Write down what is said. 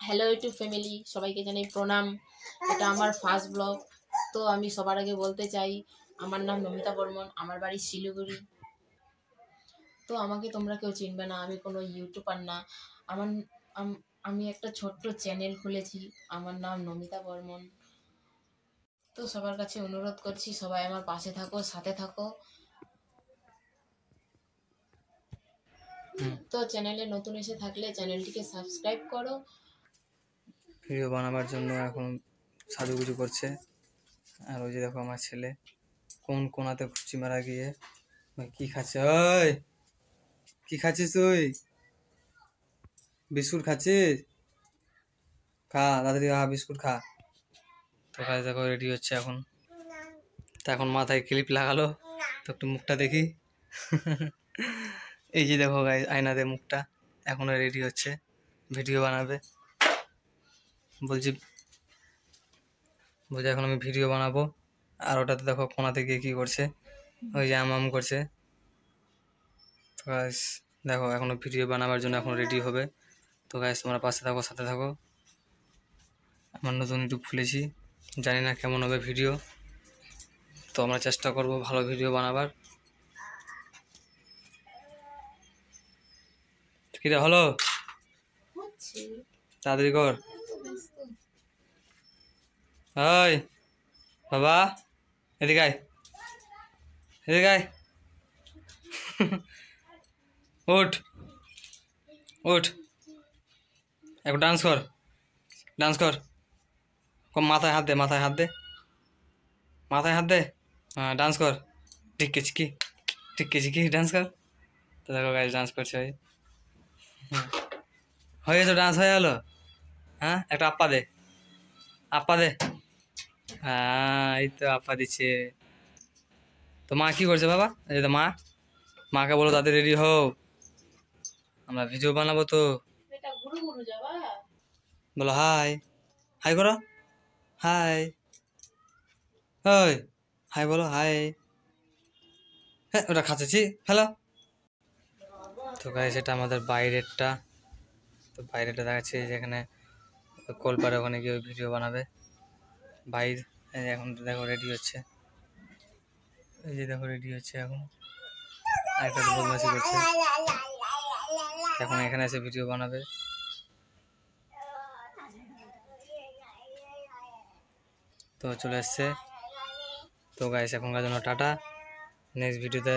Hello YouTube family, সবাইকে জানাই প্রণাম। এটা আমার ফার্স্ট ব্লগ। তো আমি সবার আগে বলতে চাই, আমার নাম নমিতা বর্মন, আমার বাড়ি শিলিগুড়ি। তো আমাকে তোমরা কেউ চিনবে না, আমি কোনো ইউটিউবার না। আমার আমি একটা ছোট্ট চ্যানেল খুলেছি, আমার নাম নমিতা বর্মন। তো সবার কাছে অনুরোধ করছি, সবাই আমার পাশে থাকো, সাথে থাকো। তো চ্যানেলে নতুন এসে থাকলে চ্যানেলটিকে সাবস্ক্রাইব করো। ভিডিও বানাবার জন্য এখন সাজুগুজু করছে। আর ওই যে দেখো আমার ছেলে কোন কোনাতে খুঁচি মারা গিয়ে কি খাচ্ছে। ওই কি খাচ্ছিস তুই? বিস্কুট খাচ্ছিস? খা তাড়াতাড়ি, বিস্কুট খা। তো কাজ দেখো রেডি হচ্ছে এখন। তো এখন মাথায় ক্লিপ লাগালো, তো একটু মুখটা দেখি। এই যে দেখো গাইস, আয়নাতে মুখটা। এখনো রেডি হচ্ছে, ভিডিও বানাবে। বলছি বলছি এখন আমি ভিডিও বানাবো। আর ওটাতে দেখো কোনাতে গিয়ে কি করছে, ওই যে আম করছে। তো গাইস দেখো এখনো ভিডিও বানাবার জন্য এখন রেডি হবে। তো গাইস তোমরা পাশে থাকো, সাথে থাকো। আমার নতুন ইউটিউব খুলেছি, জানি না কেমন হবে ভিডিও। তো আমরা চেষ্টা করব ভালো ভিডিও বানাবার। কিরে হলো, তাড়াতাড়ি কর। ওই বাবা, এদিকে আয়, এদিকে আয়। ওঠ ওঠ, একটু ডান্স কর, ডান্স কর। কম মাথায় হাত দে, মাথায় হাত দে, মাথায় হাত দে। হ্যাঁ ডান্স কর, টিক্কি চিকি টিক্কি চিকি ডান্স কর। তো দেখো গাইস ডান্স করছে। হয়ে গেছে, ডান্স হয়ে গেলো। হ্যাঁ একটা আপ্পা দে, আপ্পা দে। হ্যাঁ এই তো আপ্পা দিচ্ছে। তো মা কি করছে বাবা? এই তো মা, মাকে বলো তাদের রেডি হও, আমরা ভিডিও বানাবো। তো বলো হাই, হাই করো, হাই। ওই হাই বলো, হাই। হ্যাঁ ওটা খাচ্ছি হ্যালো। তো গাইস এটা আমাদের বাইরেরটা। তো বাইরেটা দেখাচ্ছে যেখানে কলপারে, ওখানে গিয়ে ভিডিও বানাবে বাইর। এখন দেখো রেডি হচ্ছে, এই যে দেখো রেডি হচ্ছে এখন। একটা বদমাশি করছে, এখন এখানে এসে ভিডিও বানাবে। তো চলে এসছে। তো গাইস এখনকার জন্য টাটা, নেক্সট ভিডিওতে